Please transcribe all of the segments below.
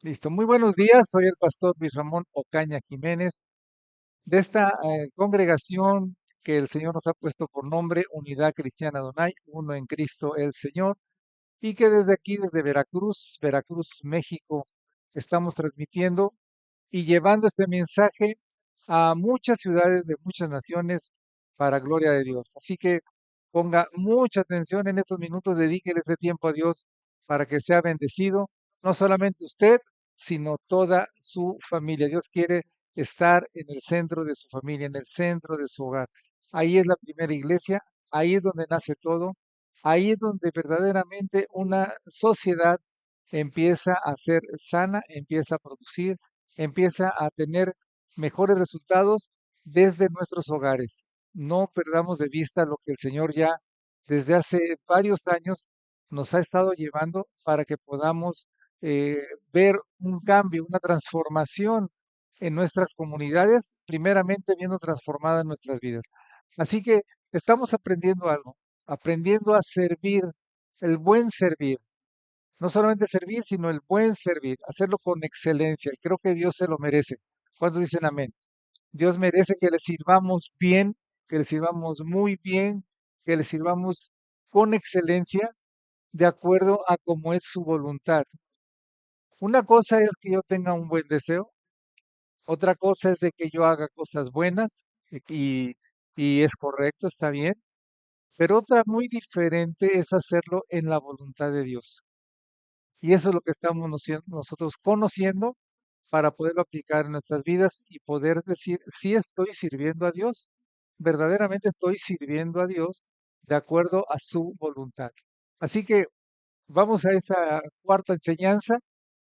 Listo. Muy buenos días. Soy el pastor Luis Ramón Ocaña Jiménez de esta congregación que el Señor nos ha puesto por nombre Unidad Cristiana Donay, uno en Cristo el Señor, y que desde aquí, desde Veracruz, México, estamos transmitiendo y llevando este mensaje a muchas ciudades de muchas naciones para gloria de Dios. Así que ponga mucha atención en estos minutos, dedíquele este tiempo a Dios para que sea bendecido, no solamente usted, sino toda su familia. Dios quiere estar en el centro de su familia, en el centro de su hogar. Ahí es la primera iglesia, ahí es donde nace todo, ahí es donde verdaderamente una sociedad empieza a ser sana, empieza a producir, empieza a tener mejores resultados desde nuestros hogares. No perdamos de vista lo que el Señor ya desde hace varios años nos ha estado llevando para que podamos eh, ver un cambio, una transformación en nuestras comunidades, primeramente viendo transformadas nuestras vidas. Así que estamos aprendiendo algo, aprendiendo a servir, el buen servir, no solamente servir, sino el buen servir, hacerlo con excelencia. Y creo que Dios se lo merece. ¿Cuántos dicen amén? Dios merece que le sirvamos bien, que le sirvamos muy bien, que le sirvamos con excelencia, de acuerdo a cómo es su voluntad. Una cosa es que yo tenga un buen deseo, otra cosa es de que yo haga cosas buenas y es correcto, está bien, pero otra muy diferente es hacerlo en la voluntad de Dios. Y eso es lo que estamos nosotros conociendo para poderlo aplicar en nuestras vidas y poder decir, sí estoy sirviendo a Dios, verdaderamente estoy sirviendo a Dios de acuerdo a su voluntad. Así que vamos a esta cuarta enseñanza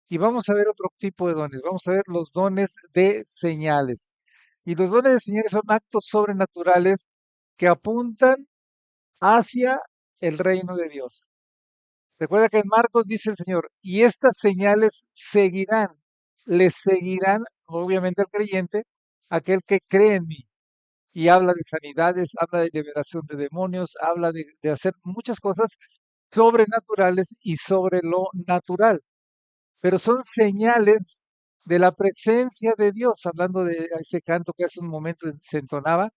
y vamos a ver otro tipo de dones. Vamos a ver los dones de señales. Y los dones de señales son actos sobrenaturales que apuntan hacia el reino de Dios. Recuerda que en Marcos dice el Señor, y estas señales seguirán, les seguirán, obviamente al creyente, aquel que cree en mí. Y habla de sanidades, habla de liberación de demonios, habla de hacer muchas cosas sobrenaturales y sobre lo natural. Pero son señales de la presencia de Dios, hablando de ese canto que hace un momento se entonaba,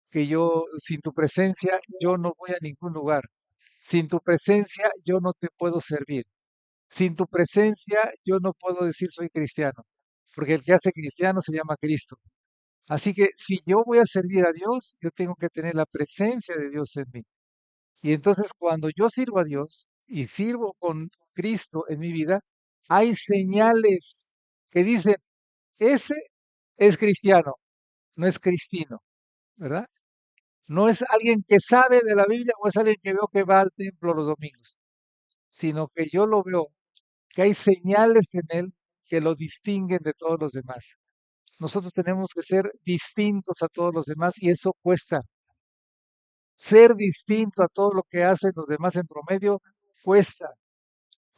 que yo, sin tu presencia, yo no voy a ningún lugar. Sin tu presencia, yo no te puedo servir. Sin tu presencia, yo no puedo decir soy cristiano, porque el que hace cristiano se llama Cristo. Así que si yo voy a servir a Dios, yo tengo que tener la presencia de Dios en mí. Y entonces cuando yo sirvo a Dios y sirvo con Cristo en mi vida, hay señales que dicen, ese es cristiano, no es cristino, ¿verdad? No es alguien que sabe de la Biblia o es alguien que veo que va al templo los domingos, sino que yo lo veo, que hay señales en él que lo distinguen de todos los demás. Nosotros tenemos que ser distintos a todos los demás y eso cuesta. Ser distinto a todo lo que hacen los demás en promedio cuesta.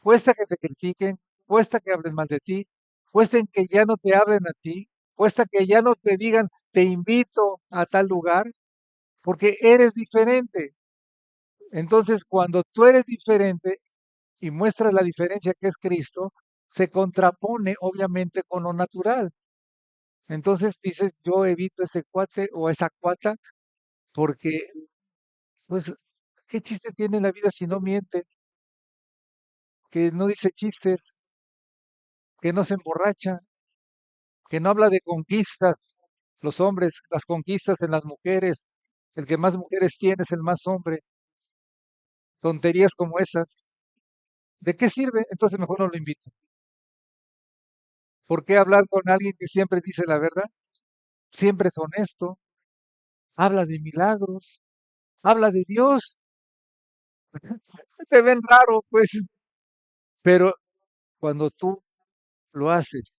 Cuesta que te critiquen, cuesta que hablen mal de ti, cuesta en que ya no te hablen a ti, cuesta que ya no te digan te invito a tal lugar, porque eres diferente. Entonces, cuando tú eres diferente y muestras la diferencia que es Cristo, se contrapone obviamente con lo natural. Entonces dices, yo evito ese cuate o esa cuata porque, pues, ¿qué chiste tiene la vida si no miente, que no dice chistes, que no se emborracha, que no habla de conquistas? Los hombres, las conquistas en las mujeres, el que más mujeres tiene es el más hombre, tonterías como esas. ¿De qué sirve? Entonces mejor no lo invito. ¿Por qué hablar con alguien que siempre dice la verdad? Siempre es honesto, habla de milagros, habla de Dios. Te ven raro, pues, pero cuando tú lo haces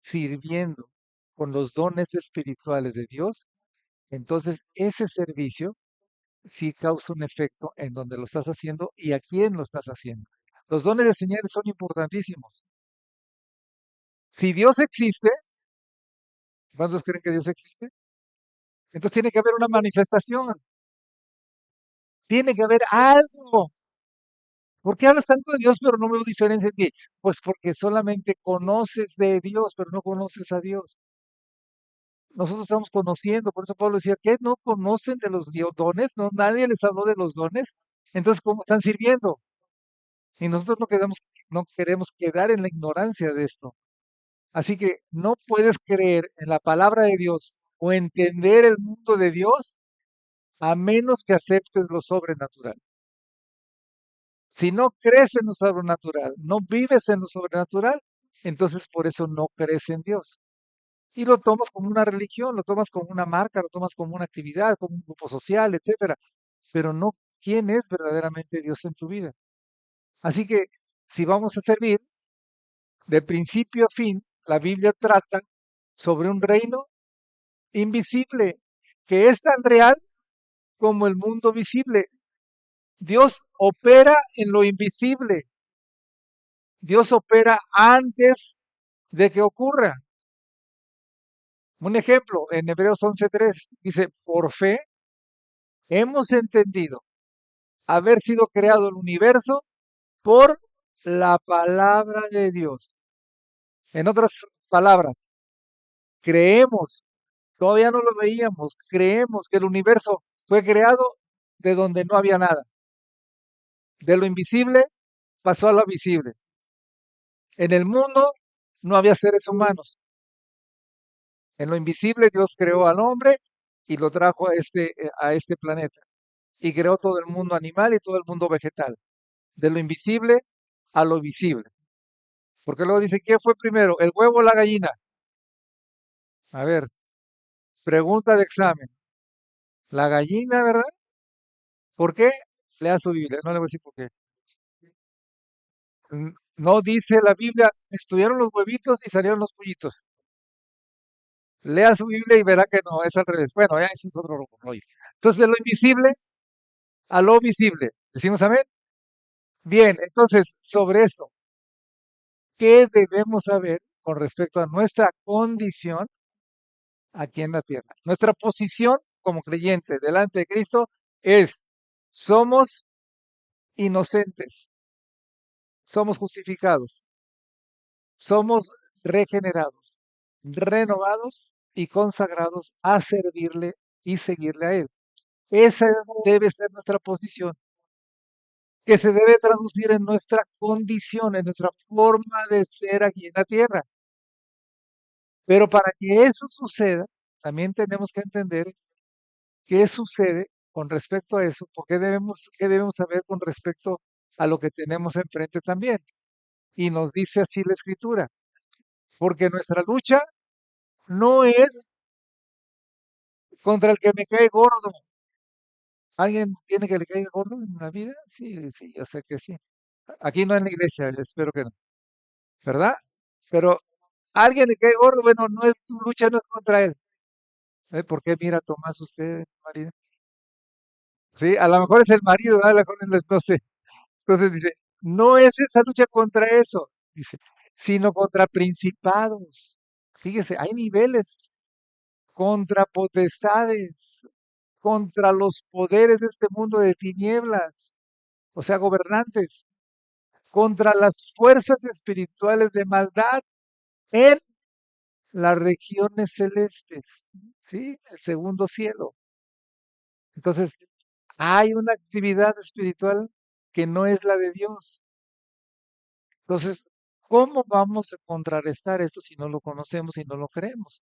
sirviendo con los dones espirituales de Dios, entonces ese servicio sí causa un efecto en donde lo estás haciendo y a quién lo estás haciendo. Los dones de señales son importantísimos. Si Dios existe, ¿cuántos creen que Dios existe? Entonces tiene que haber una manifestación, tiene que haber algo. ¿Por qué hablas tanto de Dios, pero no veo diferencia en ti? Pues porque solamente conoces de Dios, pero no conoces a Dios. Nosotros estamos conociendo, por eso Pablo decía, ¿qué no conocen de los dones? No, nadie les habló de los dones. Entonces, ¿cómo están sirviendo? Y nosotros no queremos quedar en la ignorancia de esto. Así que no puedes creer en la palabra de Dios o entender el mundo de Dios a menos que aceptes lo sobrenatural. Si no crees en lo sobrenatural, no vives en lo sobrenatural, entonces por eso no crees en Dios. Y lo tomas como una religión, lo tomas como una marca, lo tomas como una actividad, como un grupo social, etcétera, pero no quién es verdaderamente Dios en tu vida. Así que si vamos a servir, de principio a fin, la Biblia trata sobre un reino invisible que es tan real como el mundo visible. Dios opera en lo invisible. Dios opera antes de que ocurra. Un ejemplo, en Hebreos 11:3 dice, por fe hemos entendido haber sido creado el universo por la palabra de Dios. En otras palabras, creemos, todavía no lo veíamos, creemos que el universo fue creado de donde no había nada. De lo invisible pasó a lo visible. En el mundo no había seres humanos. En lo invisible Dios creó al hombre y lo trajo a este planeta. Y creó todo el mundo animal y todo el mundo vegetal. De lo invisible a lo visible. Porque luego dice, ¿quién fue primero, el huevo o la gallina? A ver, pregunta de examen. La gallina, ¿verdad? ¿Por qué? Lea su Biblia, no le voy a decir por qué. No dice la Biblia, estuvieron los huevitos y salieron los pollitos. Lea su Biblia y verá que no, es al revés. Bueno, ya eso es otro rollo. Entonces, de lo invisible a lo visible. ¿Decimos amén? Bien, entonces, sobre esto, ¿qué debemos saber con respecto a nuestra condición aquí en la tierra? Nuestra posición como creyente delante de Cristo es, somos inocentes, somos justificados, somos regenerados, renovados y consagrados a servirle y seguirle a Él. Esa debe ser nuestra posición, que se debe traducir en nuestra condición, en nuestra forma de ser aquí en la tierra. Pero para que eso suceda, también tenemos que entender qué sucede con respecto a eso, porque qué debemos saber con respecto a lo que tenemos enfrente también. Y nos dice así la escritura, porque nuestra lucha no es contra el que me cae gordo. ¿Alguien tiene que le caiga gordo en la vida? Sí, sí, yo sé que sí. Aquí no en la iglesia, espero que no, ¿verdad? Pero alguien le cae gordo, bueno, no es tu lucha, no es contra él. ¿Por qué mira Tomás usted, marido? Sí, a lo mejor es el marido, ¿verdad? A lo mejor no sé. Entonces dice, no es esa lucha contra eso, dice, sino contra principados. Fíjese, hay niveles contra potestades, contra los poderes de este mundo de tinieblas, o sea, gobernantes, contra las fuerzas espirituales de maldad en las regiones celestes, ¿sí? El segundo cielo. Entonces, hay una actividad espiritual que no es la de Dios. Entonces, ¿cómo vamos a contrarrestar esto si no lo conocemos y no lo creemos?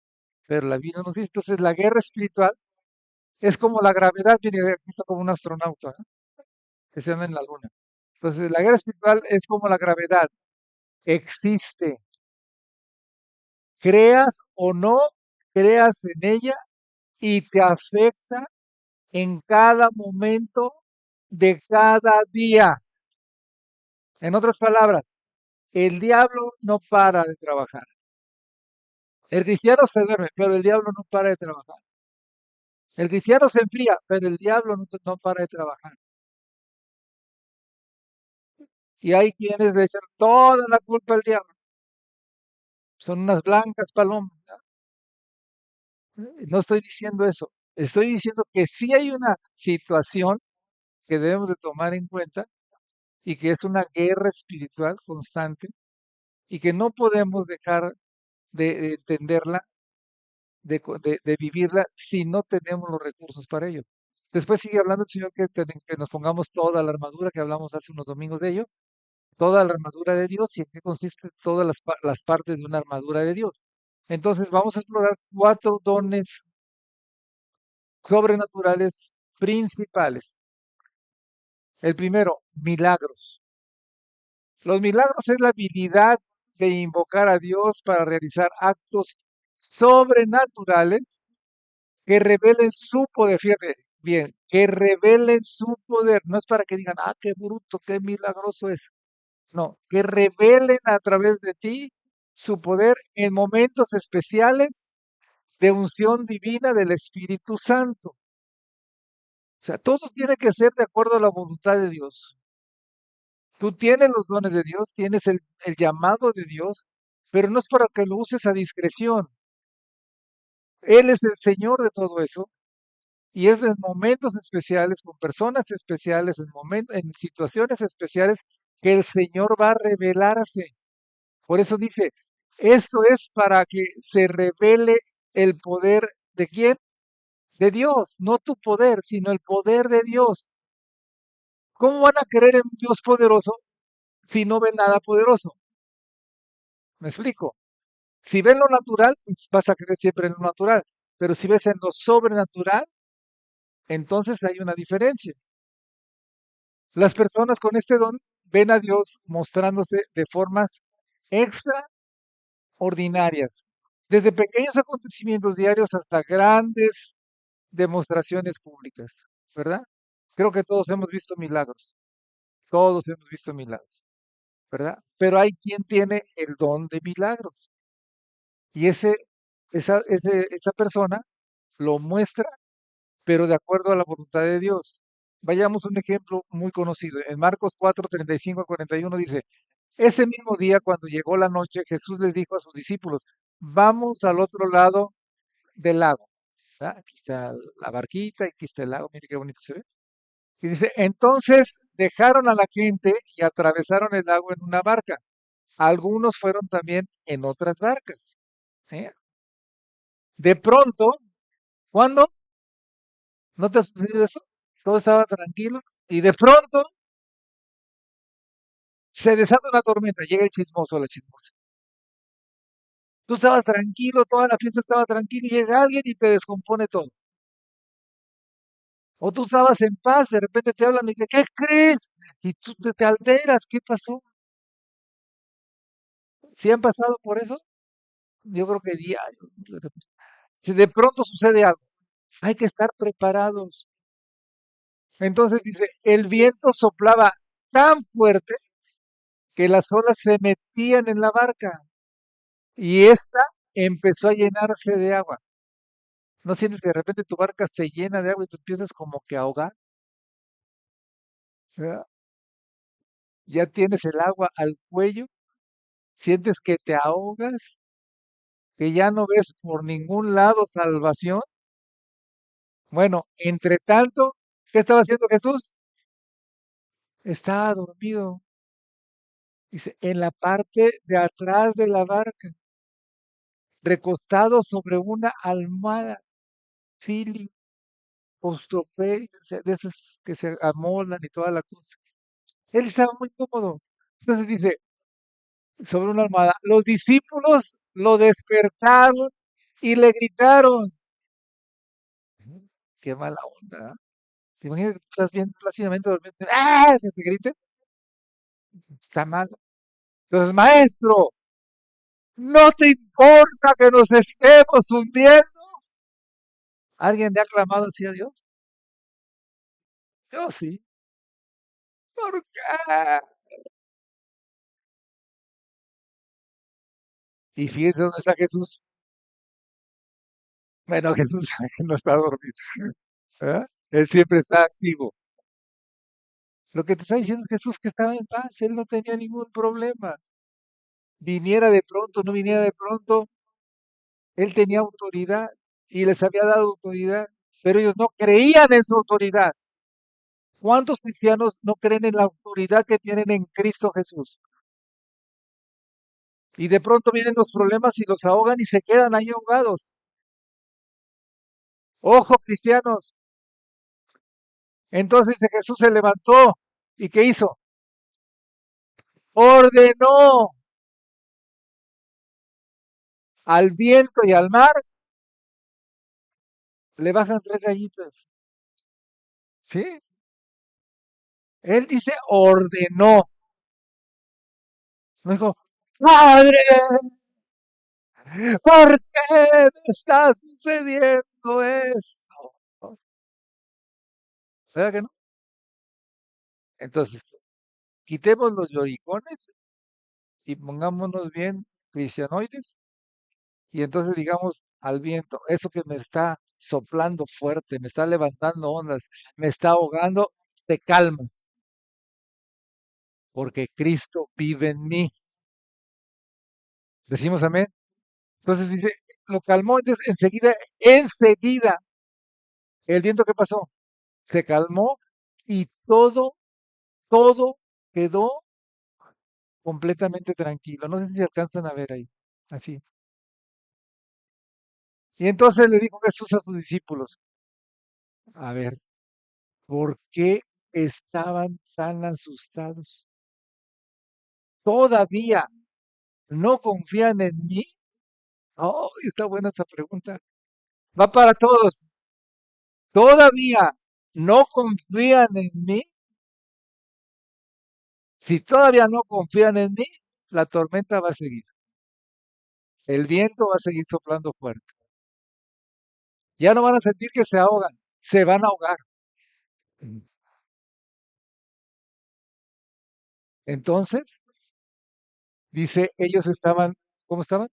Pero la Biblia nos dice, entonces la guerra espiritual es como la gravedad, mire, aquí está como un astronauta, ¿eh? Que se anda en la luna. Entonces, la guerra espiritual es como la gravedad, existe, creas o no creas en ella y te afecta en cada momento de cada día. En otras palabras, el diablo no para de trabajar. El cristiano se duerme, pero el diablo no para de trabajar. El cristiano se enfría, pero el diablo no para de trabajar. Y hay quienes le echan toda la culpa al diablo. Son unas blancas palomas. No estoy diciendo eso. Estoy diciendo que sí hay una situación que debemos de tomar en cuenta y que es una guerra espiritual constante y que no podemos dejar de entenderla, de vivirla si no tenemos los recursos para ello. Después sigue hablando el Señor que nos pongamos toda la armadura, que hablamos hace unos domingos de ello, toda la armadura de Dios y en qué consiste todas las partes de una armadura de Dios. Entonces vamos a explorar 4 dones sobrenaturales principales. El primero, milagros. Los milagros es la habilidad de invocar a Dios para realizar actos sobrenaturales que revelen su poder. Fíjate bien, que revelen su poder. No es para que digan, ah, qué bruto, qué milagroso es. No, que revelen a través de ti su poder en momentos especiales de unción divina del Espíritu Santo. O sea, todo tiene que ser de acuerdo a la voluntad de Dios. Tú tienes los dones de Dios, tienes el llamado de Dios, pero no es para que lo uses a discreción. Él es el Señor de todo eso y es en momentos especiales, con personas especiales, en situaciones especiales, que el Señor va a revelarse. Por eso dice, esto es para que se revele el poder de quién? De Dios, no tu poder, sino el poder de Dios. ¿Cómo van a creer en un Dios poderoso si no ven nada poderoso? ¿Me explico? Si ves lo natural, pues vas a creer siempre en lo natural. Pero si ves en lo sobrenatural, entonces hay una diferencia. Las personas con este don ven a Dios mostrándose de formas extraordinarias, desde pequeños acontecimientos diarios hasta grandes demostraciones públicas, ¿verdad? Creo que todos hemos visto milagros, ¿verdad? Pero hay quien tiene el don de milagros y esa persona lo muestra, pero de acuerdo a la voluntad de Dios. Vayamos a un ejemplo muy conocido. En Marcos 4, 35 a 41 dice, ese mismo día, cuando llegó la noche, Jesús les dijo a sus discípulos, vamos al otro lado del lago. ¿Verdad? Aquí está la barquita, aquí está el lago, mire qué bonito se ve. Y dice, entonces dejaron a la gente y atravesaron el lago en una barca. Algunos fueron también en otras barcas. ¿Sí? De pronto, ¿cuándo? ¿No te ha sucedido eso? Todo estaba tranquilo y de pronto se desata una tormenta, llega el chismoso, la chismosa. Tú estabas tranquilo, toda la fiesta estaba tranquila y llega alguien y te descompone todo. O tú estabas en paz, de repente te hablan y que, ¿qué crees? Y tú te alteras, ¿qué pasó? ¿Sí han pasado por eso? Yo creo que diario. Si de pronto sucede algo, hay que estar preparados. Entonces dice, el viento soplaba tan fuerte que las olas se metían en la barca y ésta empezó a llenarse de agua. ¿No sientes que de repente tu barca se llena de agua y tú empiezas como que a ahogar? ¿Verdad? Ya tienes el agua al cuello, sientes que te ahogas, que ya no ves por ningún lado salvación. Bueno, entre tanto, ¿qué estaba haciendo Jesús? Estaba dormido. Dice, en la parte de atrás de la barca, recostado sobre una almohada, Philly, Ostropey, o sea, de esas que se amoldan y toda la cosa. Él estaba muy cómodo. Entonces dice, sobre una almohada, los discípulos lo despertaron y le gritaron. Qué mala onda. ¿Ah? ¿Te imaginas que tú estás bien plácidamente durmiendo? ¡Ah! Se te grite. Está mal. Entonces, maestro, ¿no te importa que nos estemos hundiendo? ¿Alguien le ha clamado así a Dios? Yo sí. ¿Por qué? Y fíjese dónde está Jesús. Bueno, Jesús sabe que no está dormido. ¿Verdad? Él siempre está activo. Lo que te está diciendo Jesús que estaba en paz, él no tenía ningún problema. Viniera de pronto, no viniera de pronto, él tenía autoridad y les había dado autoridad, pero ellos no creían en su autoridad. ¿Cuántos cristianos no creen en la autoridad que tienen en Cristo Jesús? Y de pronto vienen los problemas y los ahogan y se quedan ahí ahogados. Ojo, cristianos. Entonces dice, Jesús se levantó. ¿Y qué hizo? Ordenó al viento y al mar, le bajan tres rayitas. ¿Sí? Él dice, ordenó. No dijo, Padre, ¿por qué me está sucediendo esto? ¿Verdad que no? Entonces, quitemos los lloricones y pongámonos bien cristianoides y entonces digamos al viento, eso que me está soplando fuerte, me está levantando ondas, me está ahogando, te calmas, porque Cristo vive en mí. Decimos amén. Entonces dice, lo calmó, entonces enseguida, el viento que pasó, se calmó y todo quedó completamente tranquilo. No sé si se alcanzan a ver ahí, así. Y entonces le dijo Jesús a sus discípulos, a ver, ¿por qué estaban tan asustados? ¿Todavía no confían en mí? Oh, está buena esa pregunta. Va para todos. ¿Todavía no confían en mí? Si todavía no confían en mí, la tormenta va a seguir. El viento va a seguir soplando fuerte. Ya no van a sentir que se ahogan, se van a ahogar. Entonces, dice, ellos estaban, ¿cómo estaban?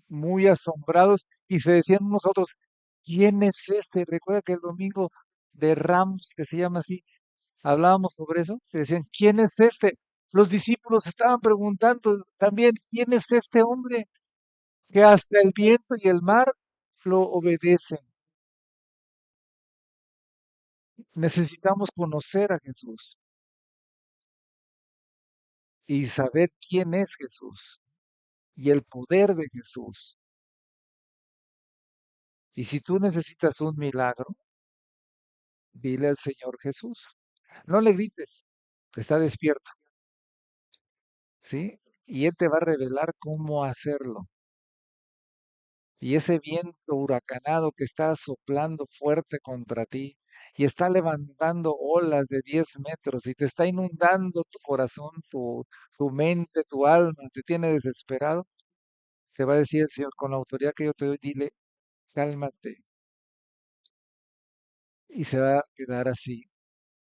Muy asombrados y se decían unos a otros, ¿quién es este? Recuerda que el domingo de Ramos, que se llama así, hablábamos sobre eso, se decían, ¿quién es este? Los discípulos estaban preguntando también, ¿quién es este hombre que hasta el viento y el mar lo obedecen? Necesitamos conocer a Jesús y saber quién es Jesús y el poder de Jesús. Y si tú necesitas un milagro, dile al Señor Jesús. No le grites, está despierto, ¿sí? Y Él te va a revelar cómo hacerlo. Y ese viento huracanado que está soplando fuerte contra ti y está levantando olas de 10 metros y te está inundando tu corazón, tu mente, tu alma, te tiene desesperado, te va a decir el Señor, con la autoridad que yo te doy, dile, cálmate. Y se va a quedar así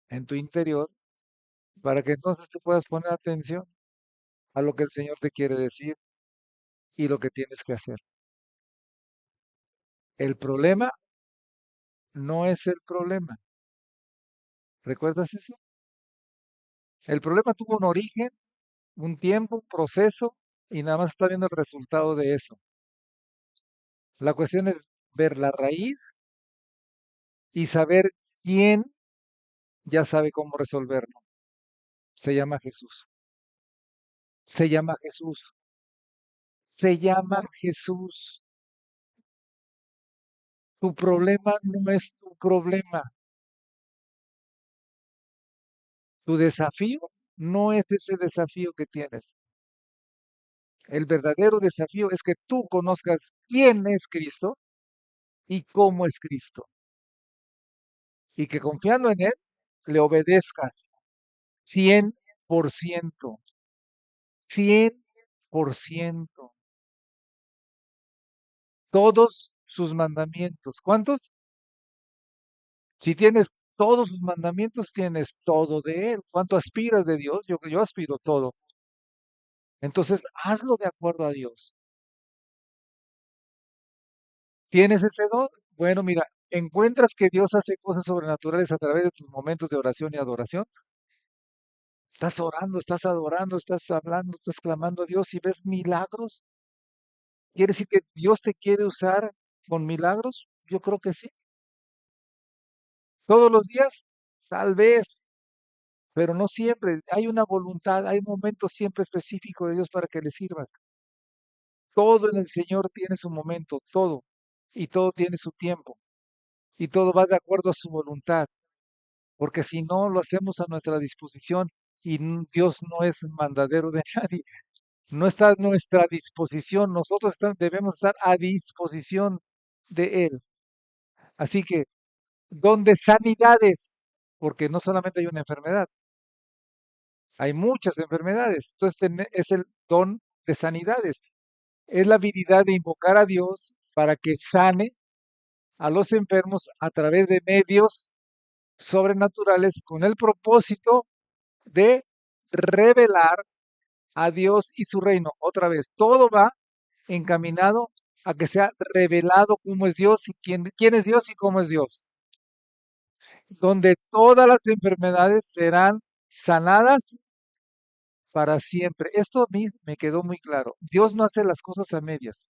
en tu interior para que entonces tú puedas poner atención a lo que el Señor te quiere decir y lo que tienes que hacer. El problema no es el problema. ¿Recuerdas eso? El problema tuvo un origen, un tiempo, un proceso y nada más está viendo el resultado de eso. La cuestión es ver la raíz y saber quién ya sabe cómo resolverlo. Se llama Jesús. Se llama Jesús. Se llama Jesús. Tu problema no es tu problema. Tu desafío no es ese desafío que tienes. El verdadero desafío es que tú conozcas quién es Cristo y cómo es Cristo. Y que confiando en Él, le obedezcas 100%. 100%. Todos sus mandamientos. ¿Cuántos? Si tienes todos sus mandamientos, tienes todo de Él. ¿Cuánto aspiras de Dios? Yo aspiro todo. Entonces, hazlo de acuerdo a Dios. ¿Tienes ese don? Bueno, mira, encuentras que Dios hace cosas sobrenaturales a través de tus momentos de oración y adoración. Estás orando, estás adorando, estás hablando, estás clamando a Dios y ves milagros. ¿Quiere decir que Dios te quiere usar con milagros? Yo creo que sí. Todos los días. tal vez, pero no siempre. Hay una voluntad, hay momentos siempre específicos de Dios para que le sirvas. Todo en el Señor tiene su momento, todo, y todo tiene su tiempo, y todo va de acuerdo a su voluntad, porque si no lo hacemos a nuestra disposición y Dios no es mandadero de nadie, no está a nuestra disposición, nosotros debemos estar a disposición de Él. Así que, donde sanidades, porque no solamente hay una enfermedad, hay muchas enfermedades, entonces es el don de sanidades, es la habilidad de invocar a Dios para que sane a los enfermos a través de medios sobrenaturales con el propósito de revelar a Dios y su reino. Otra vez, todo va encaminado a que sea revelado cómo es Dios y quién es Dios y cómo es Dios. Donde todas las enfermedades serán sanadas para siempre. Esto a mí me quedó muy claro. Dios no hace las cosas a medias.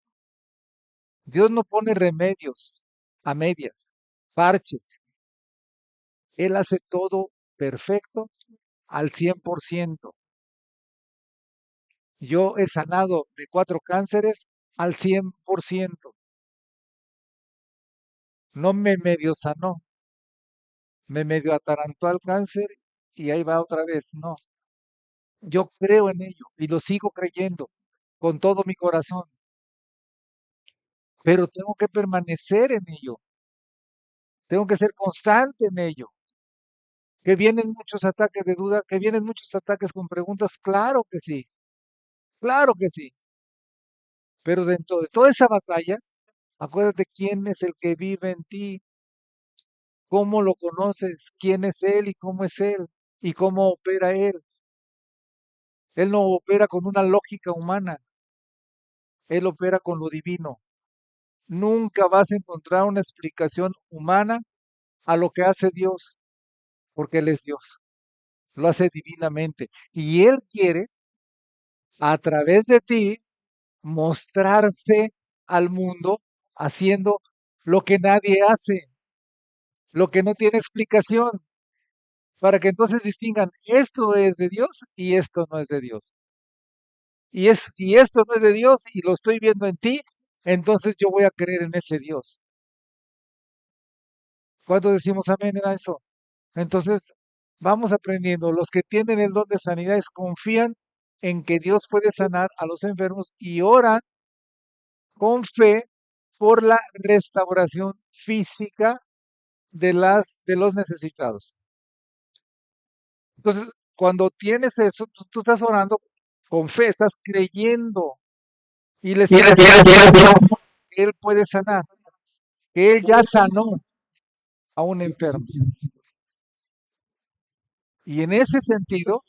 Dios no pone remedios a medias, parches. Él hace todo perfecto al 100%. Yo he sanado de 4 cánceres al 100%. No me medio sanó, me medio atarantó al cáncer y ahí va otra vez. No, yo creo en ello y lo sigo creyendo con todo mi corazón, pero tengo que permanecer en ello, tengo que ser constante en ello. Que vienen muchos ataques de duda, que vienen muchos ataques con preguntas, claro que sí, pero dentro de toda esa batalla, acuérdate quién es el que vive en ti, cómo lo conoces, quién es él y cómo es él y cómo opera él. Él no opera con una lógica humana, él opera con lo divino. Nunca vas a encontrar una explicación humana a lo que hace Dios, porque Él es Dios, lo hace divinamente. Y Él quiere, a través de ti, mostrarse al mundo haciendo lo que nadie hace, lo que no tiene explicación, para que entonces distingan, esto es de Dios y esto no es de Dios. Si esto no es de Dios y lo estoy viendo en ti, entonces yo voy a creer en ese Dios. ¿Cuándo decimos amén a eso? Entonces, vamos aprendiendo. Los que tienen el don de sanidades confían en que Dios puede sanar a los enfermos y oran con fe por la restauración física de los necesitados. Entonces, cuando tienes eso, tú estás orando con fe, estás creyendo y le estás diciendo que Él puede sanar, que Él ya sanó a un enfermo. Y en ese sentido,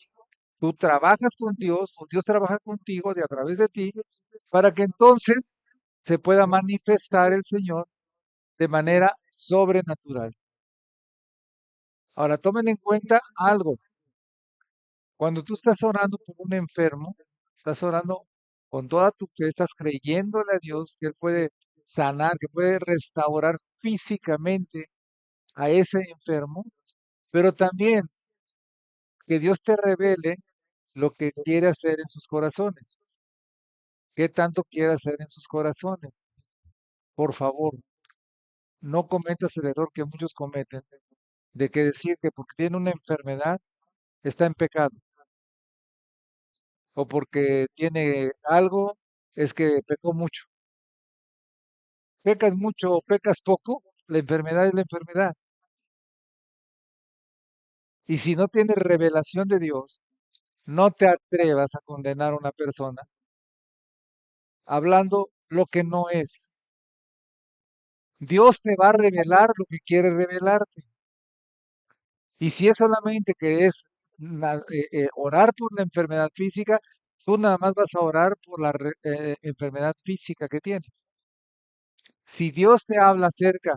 tú trabajas con Dios o Dios trabaja contigo a través de ti para que entonces se pueda manifestar el Señor de manera sobrenatural. Ahora, tomen en cuenta algo. Cuando tú estás orando por un enfermo, estás orando con toda tu fe, estás creyéndole a Dios que Él puede sanar, que puede restaurar físicamente a ese enfermo, pero también que Dios te revele lo que quiere hacer en sus corazones. ¿Qué tanto quiere hacer en sus corazones? Por favor, no cometas el error que muchos cometen de que decir que porque tiene una enfermedad está en pecado o porque tiene algo es que pecó mucho. Pecas mucho o pecas poco, la enfermedad es la enfermedad. Y si no tienes revelación de Dios, no te atrevas a condenar a una persona hablando lo que no es. Dios te va a revelar lo que quiere revelarte. Y si es solamente que es orar por la enfermedad física, tú nada más vas a orar por la enfermedad física que tiene. Si Dios te habla acerca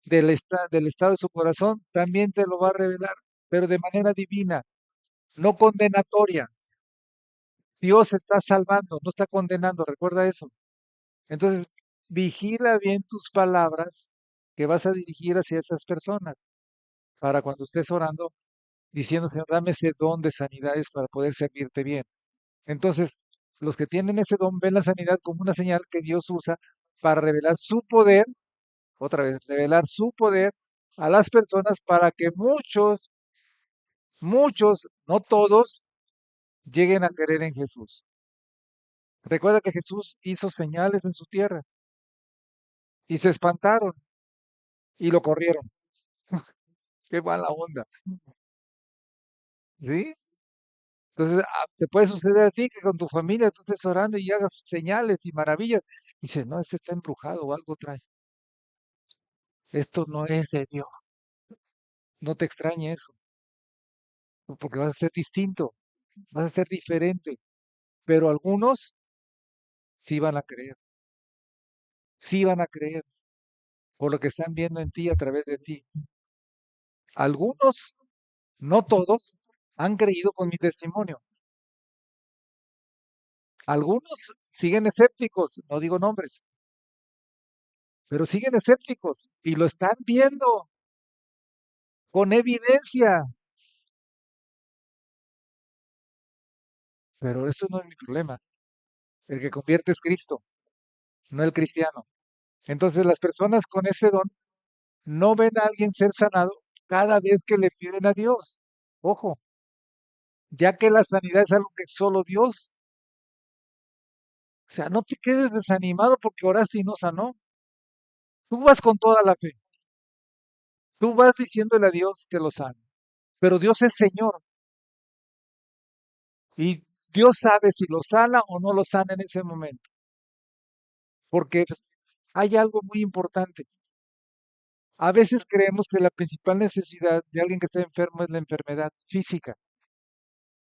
del estado de su corazón, también te lo va a revelar, pero de manera divina, no condenatoria. Dios está salvando, no está condenando, recuerda eso. Entonces, vigila bien tus palabras que vas a dirigir hacia esas personas. para cuando estés orando, diciendo, Señor, dame ese don de sanidades para poder servirte bien. Entonces, los que tienen ese don ven la sanidad como una señal que Dios usa para revelar su poder, otra vez, revelar su poder a las personas para que muchos, no todos, lleguen a creer en Jesús. Recuerda que Jesús hizo señales en su tierra y se espantaron y lo corrieron. Qué mala onda, ¿sí? Entonces, te puede suceder a ti que con tu familia tú estés orando y hagas señales y maravillas. Y dices, no, este está embrujado o algo trae. Esto no es de Dios. No te extrañe eso, porque vas a ser distinto, vas a ser diferente. Pero algunos sí van a creer, sí van a creer por lo que están viendo en ti a través de ti. Algunos, no todos, han creído con mi testimonio. Algunos siguen escépticos, no digo nombres, pero siguen escépticos y lo están viendo con evidencia. Pero eso no es mi problema. El que convierte es Cristo, no el cristiano. Entonces las personas con ese don no ven a alguien ser sanado cada vez que le piden a Dios. Ojo, ya que la sanidad es algo que solo Dios. O sea, no te quedes desanimado porque oraste y no sanó. Tú vas con toda la fe. Tú vas diciéndole a Dios que lo sane. Pero Dios es Señor y Dios sabe si lo sana o no lo sana en ese momento. Porque hay algo muy importante. A veces creemos que la principal necesidad de alguien que está enfermo es la enfermedad física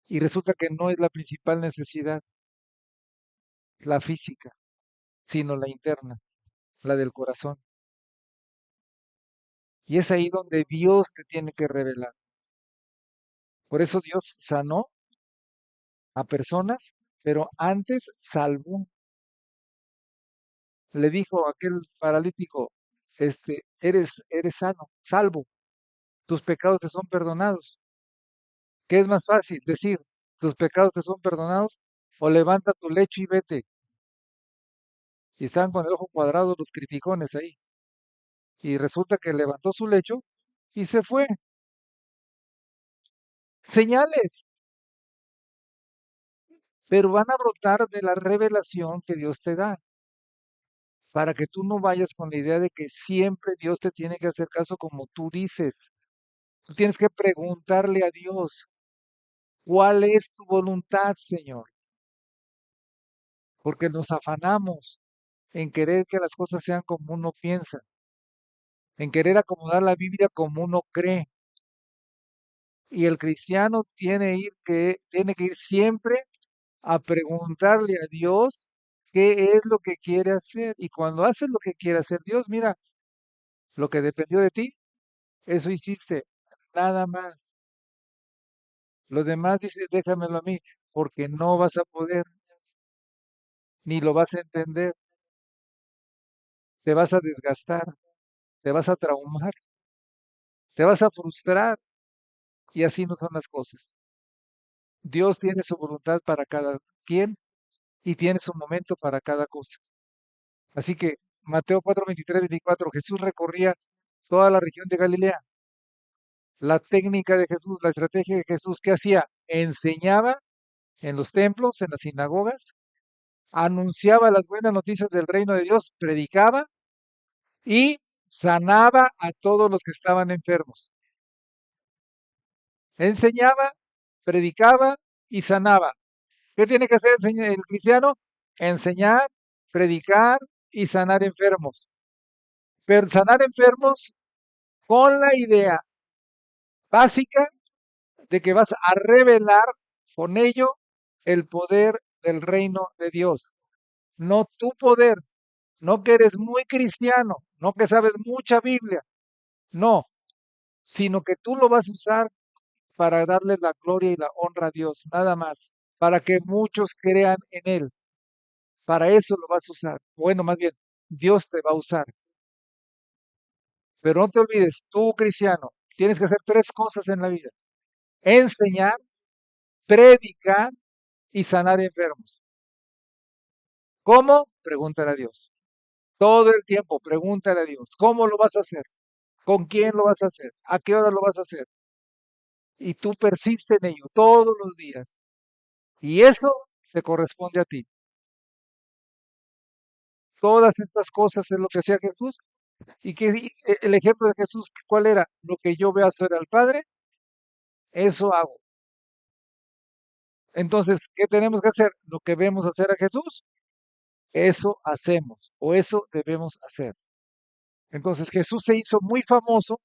y resulta que no es la principal necesidad, la física, sino la interna, la del corazón. Y es ahí donde Dios te tiene que revelar. Por eso Dios sanó a personas, pero antes salvó. Le dijo a aquel paralítico, eres sano, salvo, tus pecados te son perdonados. ¿Qué es más fácil decir? Tus pecados te son perdonados o levanta tu lecho y vete. Y estaban con el ojo cuadrado los criticones ahí. Y resulta que levantó su lecho y se fue. Señales, pero van a brotar de la revelación que Dios te da, para que tú no vayas con la idea de que siempre Dios te tiene que hacer caso como tú dices. Tú tienes que preguntarle a Dios, ¿cuál es tu voluntad, Señor? Porque nos afanamos en querer que las cosas sean como uno piensa, en querer acomodar la Biblia como uno cree. Y el cristiano tiene que ir siempre a preguntarle a Dios qué es lo que quiere hacer. Y cuando haces lo que quiere hacer Dios, mira, lo que dependió de ti, eso hiciste, nada más. Lo demás dice, déjamelo a mí, porque no vas a poder, ni lo vas a entender, te vas a desgastar, te vas a traumar, te vas a frustrar, y así no son las cosas. Dios tiene su voluntad para cada quien y tiene su momento para cada cosa. Así que Mateo 4, 23, 24, Jesús recorría toda la región de Galilea. La técnica de Jesús, la estrategia de Jesús, ¿qué hacía? Enseñaba en los templos, en las sinagogas, anunciaba las buenas noticias del reino de Dios, predicaba y sanaba a todos los que estaban enfermos. Enseñaba, predicaba y sanaba. ¿Qué tiene que hacer el cristiano? Enseñar, predicar y sanar enfermos. Pero sanar enfermos con la idea básica de que vas a revelar con ello el poder del reino de Dios. No tu poder, no que eres muy cristiano, no que sabes mucha Biblia, no, sino que tú lo vas a usar para darle la gloria y la honra a Dios, nada más, para que muchos crean en Él. Para eso lo vas a usar. Bueno, más bien, Dios te va a usar. Pero no te olvides, tú cristiano, tienes que hacer tres cosas en la vida: enseñar, predicar y sanar enfermos. ¿Cómo? Pregúntale a Dios. Todo el tiempo, pregúntale a Dios. ¿Cómo lo vas a hacer? ¿Con quién lo vas a hacer? ¿A qué hora lo vas a hacer? Y tú persiste en ello todos los días. Y eso te corresponde a ti. Todas estas cosas es lo que hacía Jesús. Y que el ejemplo de Jesús, ¿cuál era? Lo que yo veo hacer al Padre, eso hago. Entonces, ¿qué tenemos que hacer? Lo que vemos hacer a Jesús, eso hacemos o eso debemos hacer. Entonces, Jesús se hizo muy famoso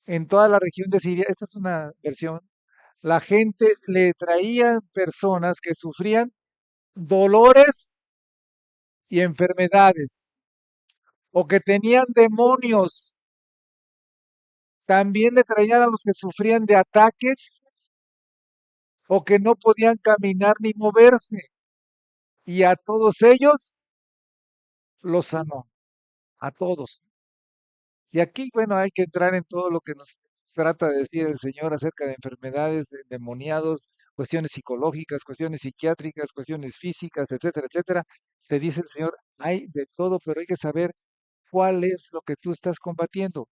en toda la región de Siria. Esta es una versión. La gente le traía personas que sufrían dolores y enfermedades o que tenían demonios. También le traían a los que sufrían de ataques o que no podían caminar ni moverse. Y a todos ellos los sanó, a todos. Y aquí, bueno, hay que entrar en todo lo que nos trata de decir el Señor acerca de enfermedades, endemoniados, cuestiones psicológicas, cuestiones psiquiátricas, cuestiones físicas, etcétera, etcétera. Te dice el Señor, hay de todo, pero hay que saber cuál es lo que tú estás combatiendo,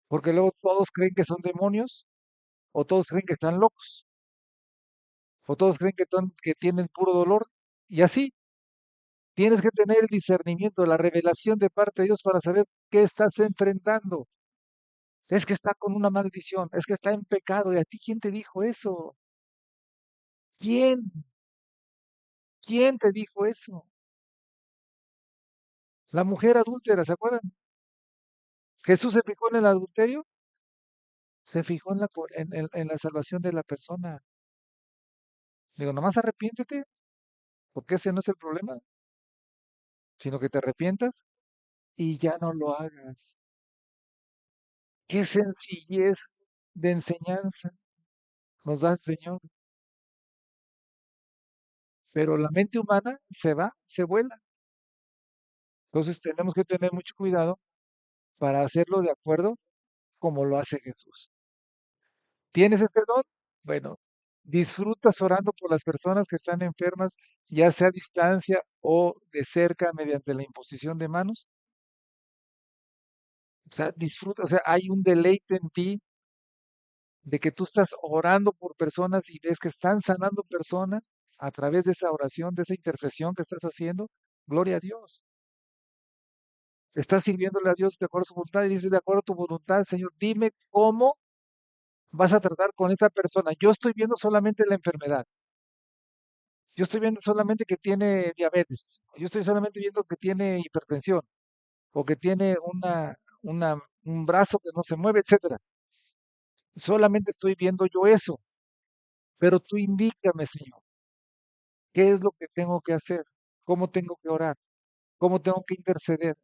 porque luego todos creen que son demonios, o todos creen que están locos, o todos creen que tienen puro dolor, y así. Tienes que tener el discernimiento, la revelación de parte de Dios para saber qué estás enfrentando. Es que está con una maldición, es que está en pecado. ¿Y a ti quién te dijo eso? ¿Quién? ¿Quién te dijo eso? La mujer adúltera, ¿se acuerdan? Jesús se fijó en el adulterio, se fijó en la salvación de la persona. Digo, nomás arrepiéntete, porque ese no es el problema, sino que te arrepientas y ya no lo hagas. Qué sencillez de enseñanza nos da el Señor. Pero la mente humana se va, se vuela. Entonces tenemos que tener mucho cuidado para hacerlo de acuerdo como lo hace Jesús. ¿Tienes este don? Bueno, disfrutas orando por las personas que están enfermas, ya sea a distancia o de cerca mediante la imposición de manos. O sea, disfruta, o sea, hay un deleite en ti de que tú estás orando por personas y ves que están sanando personas a través de esa oración, de esa intercesión que estás haciendo. Gloria a Dios. Estás sirviéndole a Dios de acuerdo a su voluntad y dices, de acuerdo a tu voluntad, Señor, dime cómo vas a tratar con esta persona. Yo estoy viendo solamente la enfermedad. Yo estoy viendo solamente que tiene diabetes. Yo estoy solamente viendo que tiene hipertensión o que tiene un brazo que no se mueve, etcétera. Solamente estoy viendo yo eso. Pero tú indícame, Señor, qué es lo que tengo que hacer, cómo tengo que orar, cómo tengo que interceder,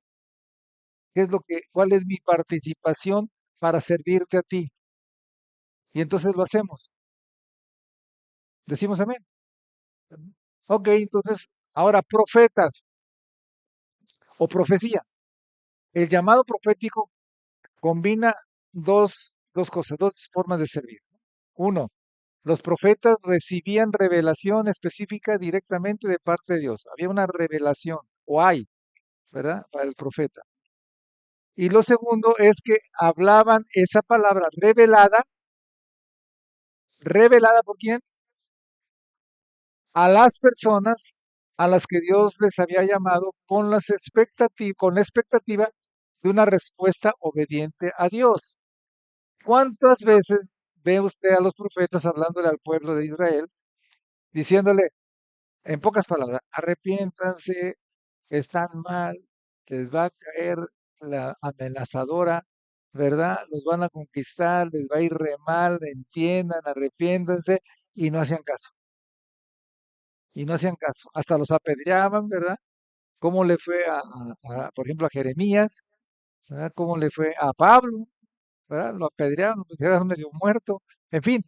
cuál es mi participación para servirte a ti. Y entonces lo hacemos. Decimos amén. Ok, entonces, ahora profetas o profecía. El llamado profético combina dos cosas, dos formas de servir. Uno, los profetas recibían revelación específica directamente de parte de Dios. Había una revelación, o hay, ¿verdad? Para el profeta. Y lo segundo es que hablaban esa palabra revelada, revelada por quién? A las personas a las que Dios les había llamado con la expectativa de una respuesta obediente a Dios. ¿Cuántas veces ve usted a los profetas hablándole al pueblo de Israel, diciéndole, en pocas palabras, arrepiéntanse, están mal, les va a caer la amenazadora, ¿verdad? Los van a conquistar, les va a ir re mal, entiendan, arrepiéntanse, y no hacían caso, y no hacían caso. Hasta los apedreaban, ¿verdad? ¿Cómo le fue por ejemplo, a Jeremías? ¿Verdad? ¿Cómo le fue a Pablo? ¿Verdad? Lo apedrearon, lo quedaron medio muerto. En fin,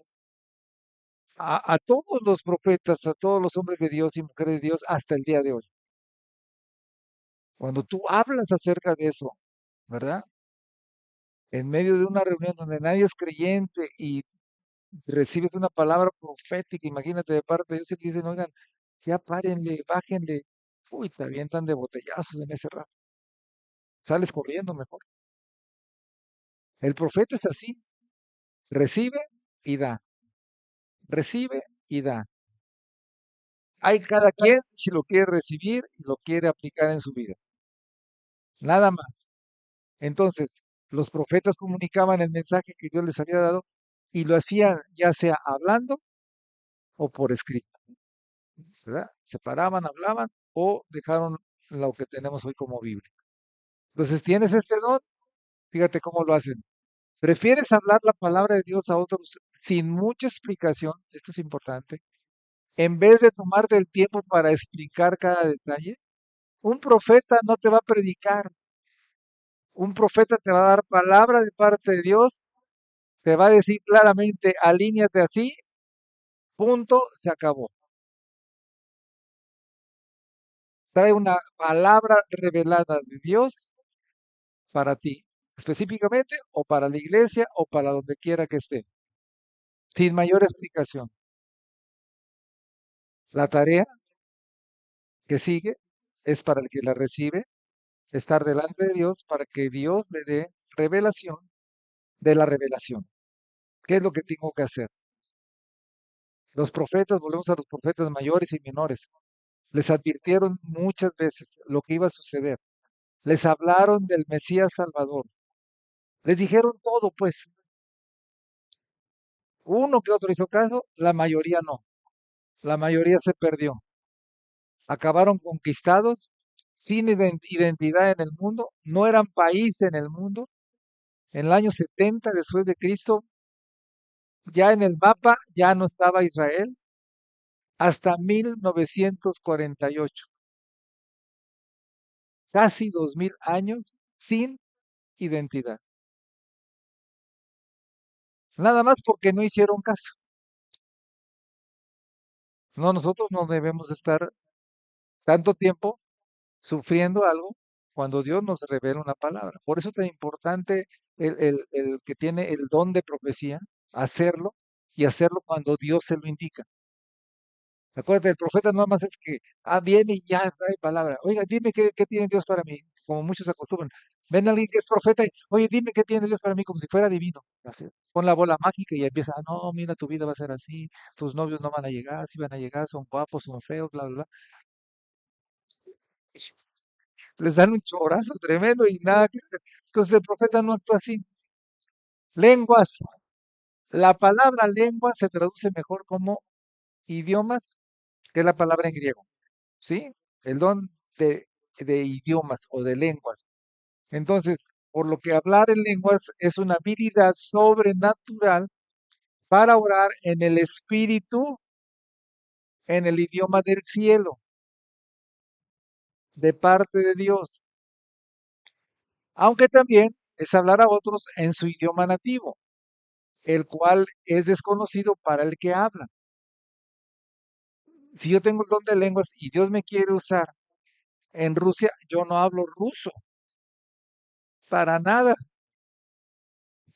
a todos los profetas, a todos los hombres de Dios y mujeres de Dios hasta el día de hoy. Cuando tú hablas acerca de eso, ¿verdad? en medio de una reunión donde nadie es creyente y recibes una palabra profética, imagínate de parte de Dios y que dicen, oigan, ya párenle, bájenle, uy, te avientan de botellazos en ese rato, sales corriendo mejor. El profeta es así, recibe y da, recibe y da. Hay cada quien si lo quiere recibir y lo quiere aplicar en su vida, nada más. Entonces, los profetas comunicaban el mensaje que Dios les había dado y lo hacían ya sea hablando o por escrito, ¿verdad? Se paraban, hablaban o dejaron lo que tenemos hoy como Biblia. Entonces, tienes este don, fíjate cómo lo hacen. ¿Prefieres hablar la palabra de Dios a otros sin mucha explicación? Esto es importante. En vez de tomarte el tiempo para explicar cada detalle, un profeta no te va a predicar. Un profeta te va a dar palabra de parte de Dios, te va a decir claramente, alíñate así, punto, se acabó. Trae una palabra revelada de Dios para ti, específicamente, o para la iglesia, o para donde quiera que esté, sin mayor explicación. La tarea que sigue es para el que la recibe, estar delante de Dios para que Dios le dé revelación de la revelación. ¿Qué es lo que tengo que hacer? Los profetas, volvemos a los profetas mayores y menores, les advirtieron muchas veces lo que iba a suceder. Les hablaron del Mesías Salvador. Les dijeron todo, pues. Uno que otro hizo caso, la mayoría no. La mayoría se perdió. Acabaron conquistados, sin identidad en el mundo, no eran país en el mundo. En el año 70 después de Cristo, ya en el mapa ya no estaba Israel, hasta 1948, casi 2000 años sin identidad. Nada más porque no hicieron caso. No, nosotros no debemos estar tanto tiempo sufriendo algo cuando Dios nos revela una palabra. Por eso es tan importante el que tiene el don de profecía, hacerlo y hacerlo cuando Dios se lo indica. Acuérdate, el profeta no más es que, viene y ya trae palabra. Oiga, dime qué tiene Dios para mí, como muchos acostumbran. Ven a alguien que es profeta y, oye, dime qué tiene Dios para mí, como si fuera divino. Así, pon la bola mágica y empieza, no, mira, tu vida va a ser así, tus novios no van a llegar, si van a llegar, son guapos, son feos, bla, bla, bla. Les dan un chorazo tremendo y nada que ver. Entonces el profeta no actúa así. Lenguas. La palabra lengua se traduce mejor como idiomas que la palabra en griego. ¿Sí? El don de idiomas o de lenguas. Entonces, por lo que hablar en lenguas es una habilidad sobrenatural para orar en el espíritu, en el idioma del cielo, de parte de Dios. Aunque también es hablar a otros en su idioma nativo, el cual es desconocido para el que habla. Si yo tengo el don de lenguas y Dios me quiere usar en Rusia, yo no hablo ruso, para nada.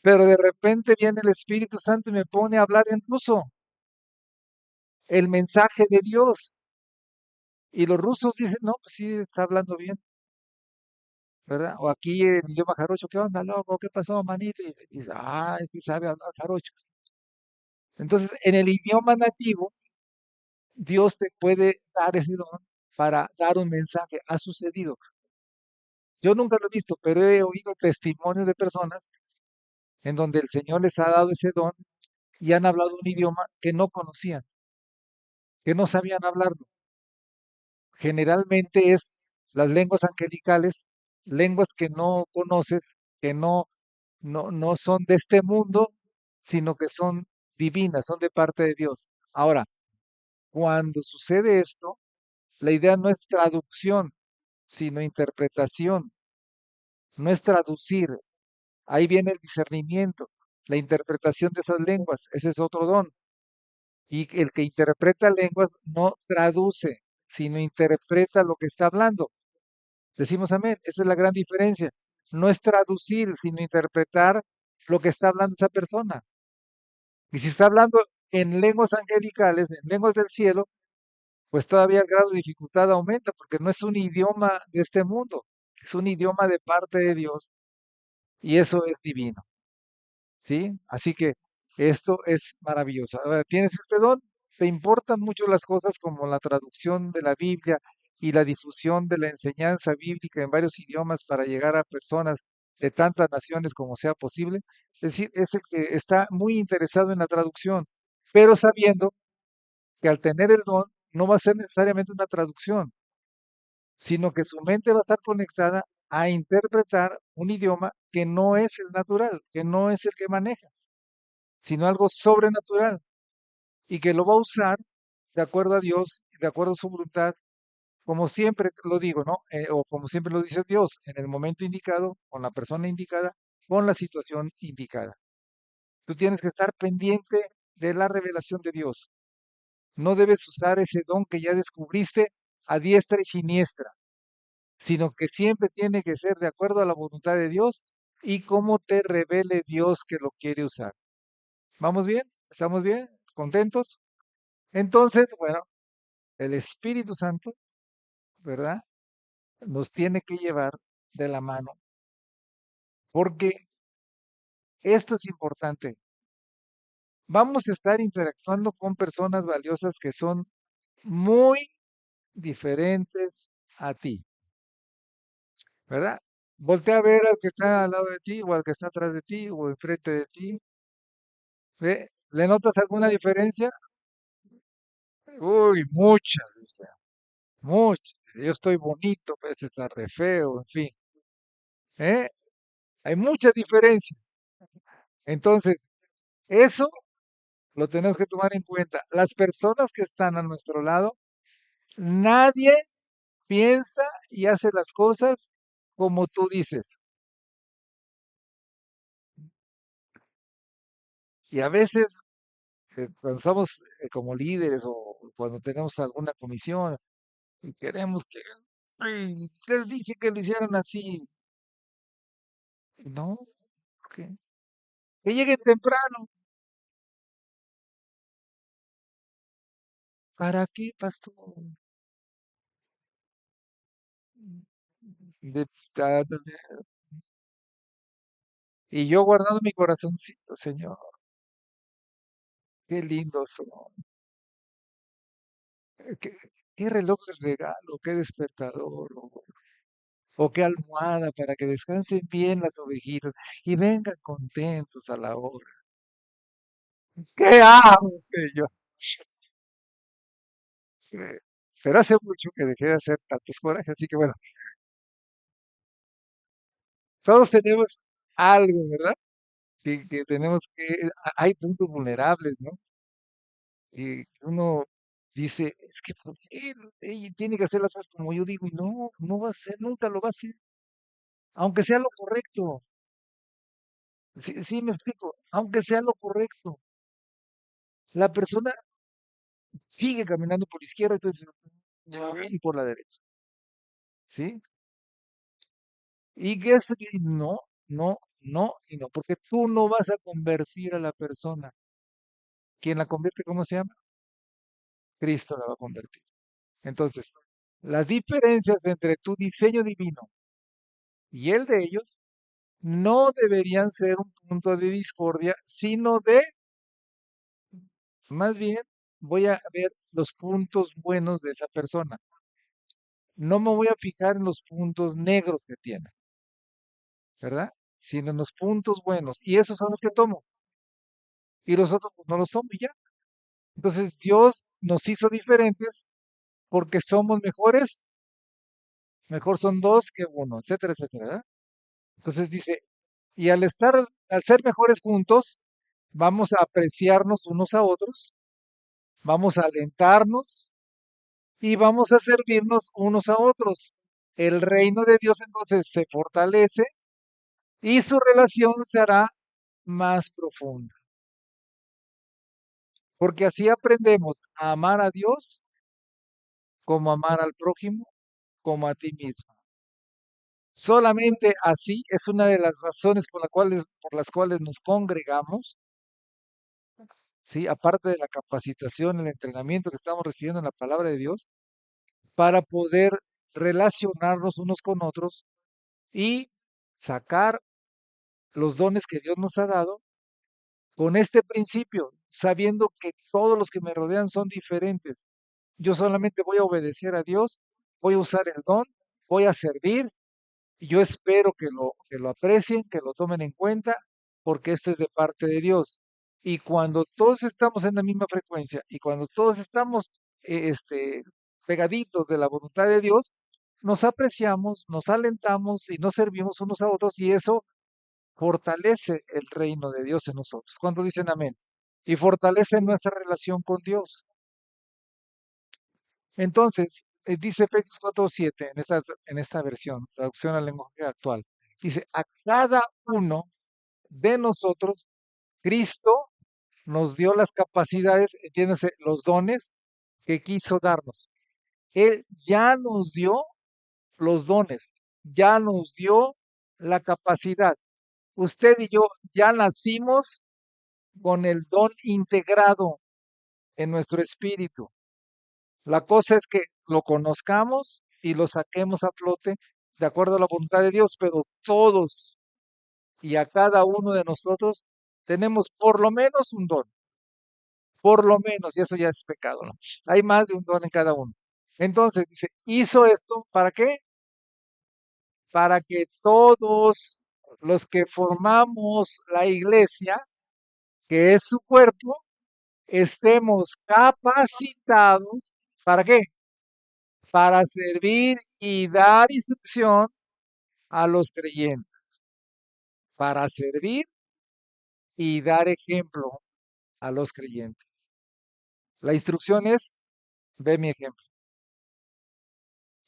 Pero de repente viene el Espíritu Santo y me pone a hablar en ruso, el mensaje de Dios. Y los rusos dicen, no, pues sí, está hablando bien, ¿verdad? O aquí en idioma jarocho, ¿qué onda, loco? ¿Qué pasó, manito? Y dice, es que sabe hablar jarocho. Entonces, en el idioma nativo, Dios te puede dar ese don para dar un mensaje. Ha sucedido. Yo nunca lo he visto, pero he oído testimonios de personas en donde el Señor les ha dado ese don y han hablado un idioma que no conocían, que no sabían hablarlo. Generalmente es las lenguas angelicales, lenguas que no conoces, que no son de este mundo, sino que son divinas, son de parte de Dios. Ahora, cuando sucede esto, la idea no es traducción, sino interpretación, no es traducir. Ahí viene el discernimiento, la interpretación de esas lenguas, ese es otro don. Y el que interpreta lenguas no traduce, sino interpreta lo que está hablando. Decimos amén, esa es la gran diferencia. no es traducir, sino interpretar lo que está hablando esa persona. Y si está hablando en lenguas angelicales, en lenguas del cielo, pues todavía el grado de dificultad aumenta, porque no es un idioma de este mundo, es un idioma de parte de Dios y eso es divino, ¿sí? Así que esto es maravilloso. Ahora, ¿tienes este don? ¿Te importan mucho las cosas como la traducción de la Biblia y la difusión de la enseñanza bíblica en varios idiomas para llegar a personas de tantas naciones como sea posible? Es decir, es el que está muy interesado en la traducción, pero sabiendo que al tener el don no va a ser necesariamente una traducción, sino que su mente va a estar conectada a interpretar un idioma que no es el natural, que no es el que maneja, sino algo sobrenatural y que lo va a usar de acuerdo a Dios, de acuerdo a su voluntad, como siempre lo digo, ¿no? O como siempre lo dice Dios, en el momento indicado, con la persona indicada, con la situación indicada. Tú tienes que estar pendiente de la revelación de Dios. No debes usar ese don que ya descubriste a diestra y siniestra, sino que siempre tiene que ser de acuerdo a la voluntad de Dios y cómo te revele Dios que lo quiere usar. ¿Vamos bien? ¿Estamos bien? ¿Contentos? Entonces, bueno, el Espíritu Santo, ¿verdad? Nos tiene que llevar de la mano, porque esto es importante. Vamos a estar interactuando con personas valiosas que son muy diferentes a ti, ¿verdad? Voltea a ver al que está al lado de ti, o al que está atrás de ti, o enfrente de ti. ¿Ve? ¿Le notas alguna diferencia? Uy, muchas, o sea, muchas. Yo estoy bonito, pero este está re feo, en fin. ¿Eh? Hay muchas diferencias. Entonces, eso lo tenemos que tomar en cuenta. Las personas que están a nuestro lado, nadie piensa y hace las cosas como tú dices. Y a veces, cuando estamos como líderes o cuando tenemos alguna comisión y queremos que, "Ay, les dije que lo hicieran así". No, ¿por qué? Que lleguen temprano. ¿Para qué, pastor? De- y yo guardando mi corazoncito, Señor, qué lindos son. Qué, qué reloj de regalo, qué despertador, o qué almohada para que descansen bien las ovejitas y vengan contentos a la hora. ¿Qué hago, Señor? Eh, Pero hace mucho que dejé de hacer tantos corajes, así que bueno, todos tenemos algo, ¿verdad? Que tenemos que, hay puntos vulnerables, ¿no? Y uno dice, es que ¿por qué ella tiene que hacer las cosas como yo digo? Y no, no va a ser, nunca lo va a hacer, aunque sea lo correcto. Sí, sí, me explico, aunque sea lo correcto. La persona sigue caminando por la izquierda, entonces y por la derecha, ¿sí? Y que esto que no, no, no y no, porque tú no vas a convertir a la persona. ¿Quién la convierte? ¿Cómo se llama? Cristo la va a convertir. Entonces, las diferencias entre tu diseño divino y el de ellos no deberían ser un punto de discordia, sino de, más bien, voy a ver los puntos buenos de esa persona. No me voy a fijar en los puntos negros que tiene, ¿verdad? Sino en los puntos buenos. Y esos son los que tomo. Y los otros pues, no los tomo y ya. Entonces Dios nos hizo diferentes porque somos mejores. Mejor son dos que uno, etcétera, etcétera, ¿verdad? Entonces dice, y al ser mejores juntos, vamos a apreciarnos unos a otros, vamos a alentarnos y vamos a servirnos unos a otros. El reino de Dios entonces se fortalece y su relación se hará más profunda, porque así aprendemos a amar a Dios como amar al prójimo, como a ti mismo. Solamente así es una de las razones por las cuales nos congregamos, ¿sí? Aparte de la capacitación, el entrenamiento que estamos recibiendo en la palabra de Dios, para poder relacionarnos unos con otros y sacar los dones que Dios nos ha dado con este principio, sabiendo que todos los que me rodean son diferentes. Yo solamente voy a obedecer a Dios, voy a usar el don, voy a servir y yo espero que lo aprecien, que lo tomen en cuenta, porque esto es de parte de Dios. Y cuando todos estamos en la misma frecuencia y cuando todos estamos pegaditos de la voluntad de Dios, nos apreciamos, nos alentamos y nos servimos unos a otros y eso fortalece el reino de Dios en nosotros. ¿Cuántos dicen amén? Y fortalece nuestra relación con Dios. Entonces, dice Efesios 4:7 en esta versión, traducción al lenguaje actual. Dice, a cada uno de nosotros, Cristo nos dio las capacidades, entiéndase, los dones que quiso darnos. Él ya nos dio los dones, ya nos dio la capacidad. Usted y yo ya nacimos con el don integrado en nuestro espíritu. La cosa es que lo conozcamos y lo saquemos a flote de acuerdo a la voluntad de Dios, pero todos y a cada uno de nosotros tenemos por lo menos un don, por lo menos, y eso ya es pecado, ¿no? Hay más de un don en cada uno. Entonces, dice, hizo esto, ¿para qué? Para que todos los que formamos la iglesia, que es su cuerpo, estemos capacitados, ¿para qué? Para servir y dar instrucción a los creyentes, para servir y dar ejemplo a los creyentes. La instrucción es, ve mi ejemplo.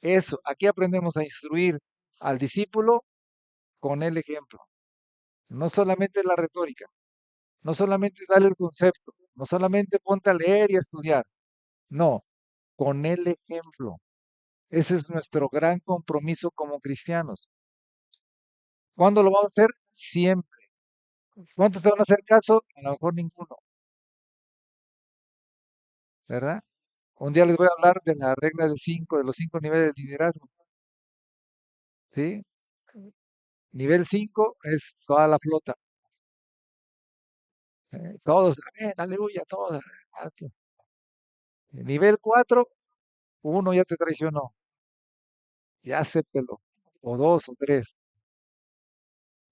Eso, aquí aprendemos a instruir al discípulo con el ejemplo. No solamente la retórica, no solamente darle el concepto, no solamente ponte a leer y a estudiar, no, con el ejemplo. Ese es nuestro gran compromiso como cristianos. ¿Cuándo lo vamos a hacer? Siempre. ¿Cuántos te van a hacer caso? A lo mejor ninguno, ¿verdad? Un día les voy a hablar de la regla de 5, de los 5 niveles de liderazgo, ¿sí? Nivel 5 es toda la flota, todos, amén, aleluya, todos. Nivel 4, uno ya te traicionó, ya acéptelo, o dos o tres.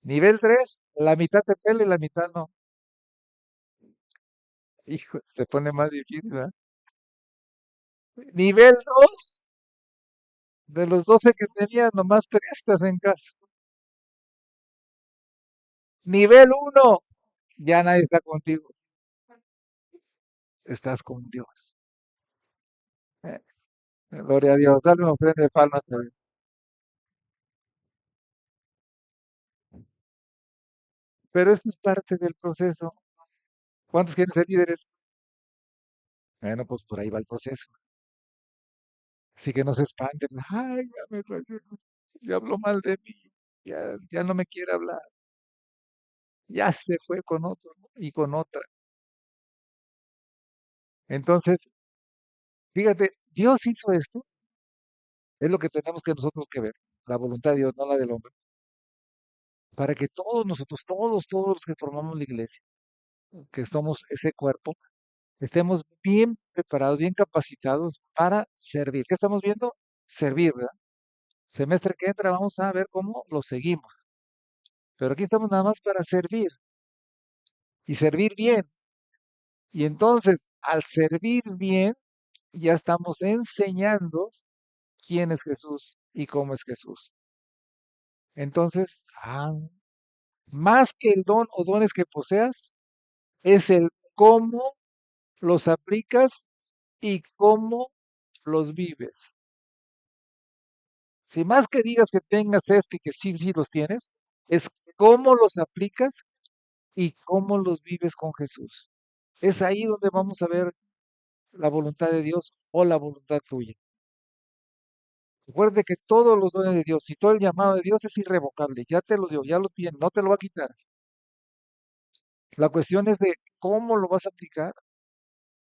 Nivel 3, la mitad te pela y la mitad no. Hijo, se pone más difícil, ¿verdad? Nivel 2, de los 12 que tenías, nomás 3 estás en casa. Nivel 1, ya nadie está contigo, estás con Dios. Eh, Gloria a Dios, dale una ofrenda de palmas. Pero esto es parte del proceso. ¿Cuántos quieren ser líderes? Bueno, pues por ahí va el proceso. Así que no se espanten. Ay, ya me traicionó, ya habló mal de mí, ya no me quiere hablar, ya se fue con otro, ¿no? Y con otra. Entonces, fíjate, Dios hizo esto, es lo que tenemos que nosotros que ver, la voluntad de Dios, no la del hombre, para que todos nosotros, todos los que formamos la iglesia, que somos ese cuerpo, estemos bien preparados, bien capacitados para servir. ¿Qué estamos viendo? Servir, ¿verdad? Semestre que entra vamos a ver cómo lo seguimos. Pero aquí estamos nada más para servir y servir bien. Y entonces, al servir bien, ya estamos enseñando quién es Jesús y cómo es Jesús. Entonces, más que el don o dones que poseas, es el cómo los aplicas y cómo los vives. Si más que digas que tengas esto y que sí, sí los tienes, es cómo los aplicas y cómo los vives con Jesús. Es ahí donde vamos a ver la voluntad de Dios o la voluntad tuya. Recuerde que todos los dones de Dios y todo el llamado de Dios es irrevocable. Ya te lo dio, ya lo tiene, no te lo va a quitar. La cuestión es de cómo lo vas a aplicar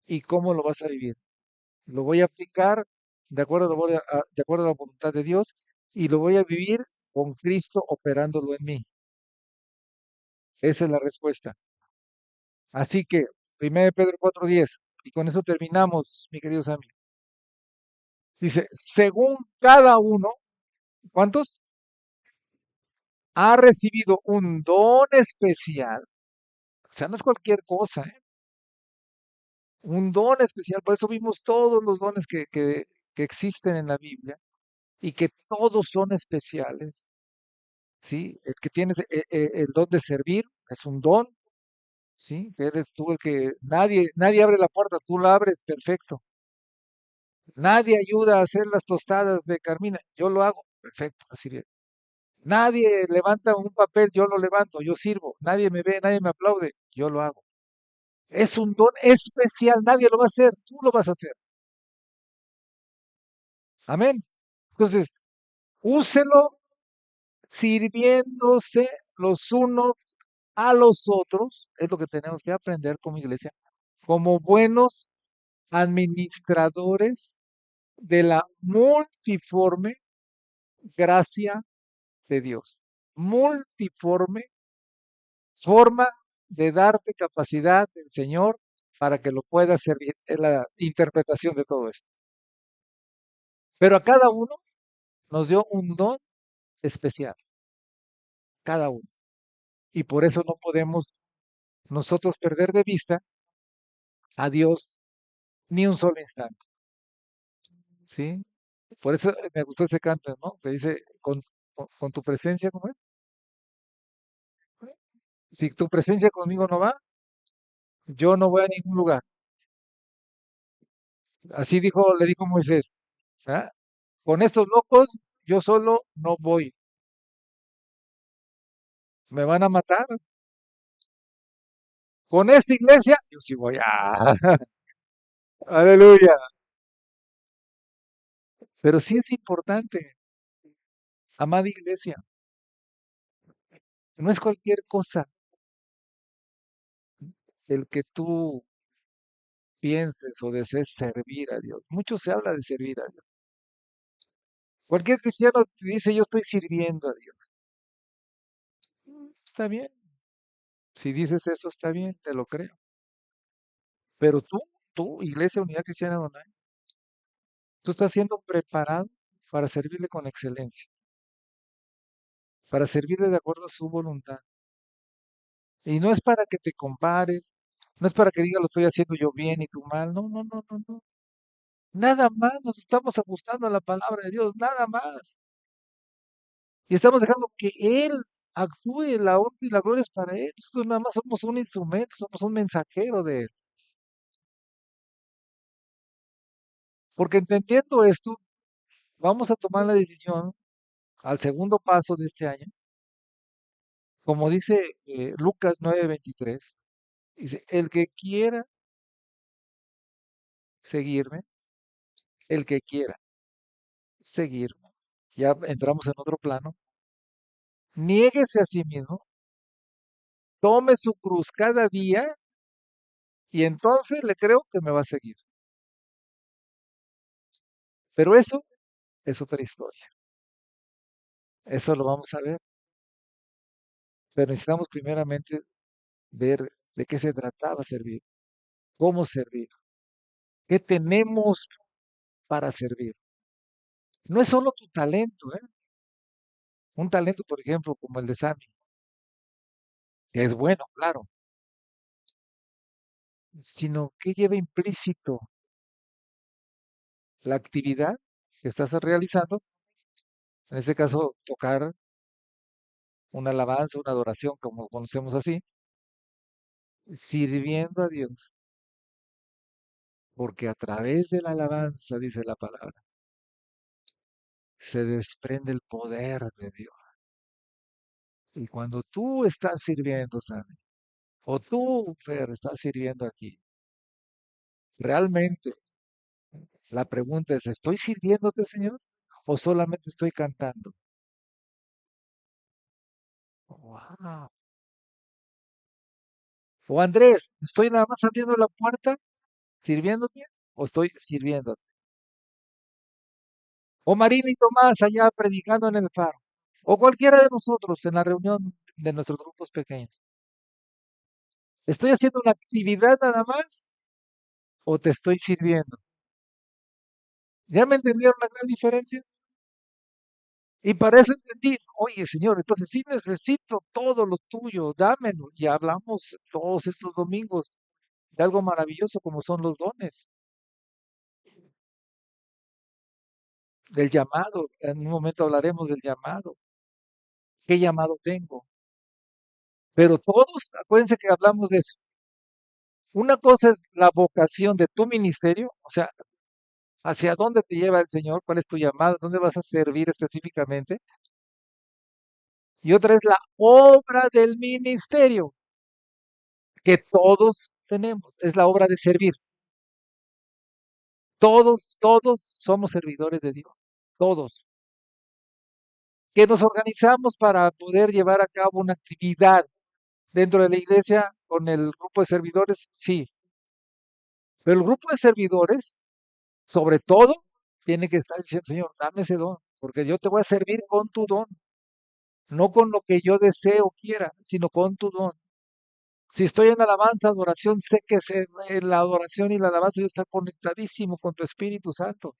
y cómo lo vas a vivir. Lo voy a aplicar de acuerdo a la voluntad de Dios y lo voy a vivir con Cristo operándolo en mí. Esa es la respuesta. Así que, 1 Pedro 4:10, y con eso terminamos, mi queridos amigos. Dice, según cada uno, ¿cuántos? Ha recibido un don especial. O sea, no es cualquier cosa, ¿eh? Un don especial. Por eso vimos todos los dones que existen en la Biblia y que todos son especiales. ¿Sí? El que tienes el don de servir es un don, ¿sí? Que eres tú el que nadie abre la puerta, tú la abres, perfecto. Nadie ayuda a hacer las tostadas de Carmina, yo lo hago, perfecto, así bien. Nadie levanta un papel, yo lo levanto, yo sirvo. Nadie me ve, nadie me aplaude, yo lo hago. Es un don especial, nadie lo va a hacer, tú lo vas a hacer. Amén. Entonces, úselo sirviéndose los unos a los otros, es lo que tenemos que aprender como iglesia, como buenos administradores de la multiforme gracia de Dios. Multiforme forma de darte capacidad del Señor para que lo puedas servir. Es la interpretación de todo esto. Pero a cada uno nos dio un don especial, cada uno. Y por eso no podemos nosotros perder de vista a Dios ni un solo instante, ¿sí? Por eso me gustó ese canto, ¿no? Que dice, con tu presencia, ¿cómo es? Si tu presencia conmigo no va, yo no voy a ningún lugar. Así dijo, le dijo Moisés, ¿ah? Con estos locos, yo solo no voy. Me van a matar. Con esta iglesia, yo sí voy. ¡Ah! Aleluya. Pero sí es importante, amada iglesia, no es cualquier cosa el que tú pienses o desees servir a Dios. Mucho se habla de servir a Dios. Cualquier cristiano te dice, yo estoy sirviendo a Dios. Está bien. Si dices eso, está bien, te lo creo. Pero Iglesia Unidad Cristiana Donay, tú estás siendo preparado para servirle con excelencia, para servirle de acuerdo a su voluntad. Y no es para que te compares, no es para que diga lo estoy haciendo yo bien y tú mal. No, no, no, no, no. Nada más nos estamos ajustando a la palabra de Dios, nada más. Y estamos dejando que Él actúe, la honra y la gloria es para Él. Nosotros nada más somos un instrumento, somos un mensajero de Él. Porque entendiendo esto, vamos a tomar la decisión al segundo paso de este año, como dice Lucas 9:23, dice, el que quiera seguirme, el que quiera seguirme, ya entramos en otro plano, niéguese a sí mismo, tome su cruz cada día y entonces le creo que me va a seguir. Pero eso es otra historia. Eso lo vamos a ver. Pero necesitamos primeramente ver de qué se trataba servir, cómo servir, qué tenemos para servir. No es solo tu talento, ¿eh? Un talento, por ejemplo, como el de Sammy, que es bueno, claro, sino que lleva implícito la actividad que estás realizando, en este caso tocar una alabanza, una adoración, como conocemos así, sirviendo a Dios, porque a través de la alabanza, dice la palabra, se desprende el poder de Dios. Y cuando tú estás sirviendo, Sammy, o tú, Fer, estás sirviendo aquí, realmente la pregunta es, ¿estoy sirviéndote, Señor? o solamente estoy cantando? Wow. O Andrés, ¿estoy nada más abriendo la puerta, sirviéndote, o estoy sirviéndote? O Marina y Tomás allá predicando en el faro, o cualquiera de nosotros en la reunión de nuestros grupos pequeños. ¿Estoy haciendo una actividad nada más o te estoy sirviendo? ¿Ya me entendieron la gran diferencia? Y para eso entendí, oye Señor, entonces sí necesito todo lo tuyo, dámelo. Y hablamos todos estos domingos de algo maravilloso como son los dones, del llamado. En un momento hablaremos del llamado. ¿Qué llamado tengo? Pero todos, acuérdense que hablamos de eso. Una cosa es la vocación de tu ministerio, o sea, hacia dónde te lleva el Señor, cuál es tu llamado, dónde vas a servir específicamente. Y otra es la obra del ministerio, que todos tenemos, es la obra de servir. Todos somos servidores de Dios, todos. Que nos organizamos para poder llevar a cabo una actividad dentro de la iglesia con el grupo de servidores, sí. Pero el grupo de servidores, sobre todo, tiene que estar diciendo, Señor, dame ese don, porque yo te voy a servir con tu don, no con lo que yo deseo o quiera, sino con tu don. Si estoy en alabanza, adoración, sé que en la adoración y la alabanza yo está conectadísimo con tu Espíritu Santo.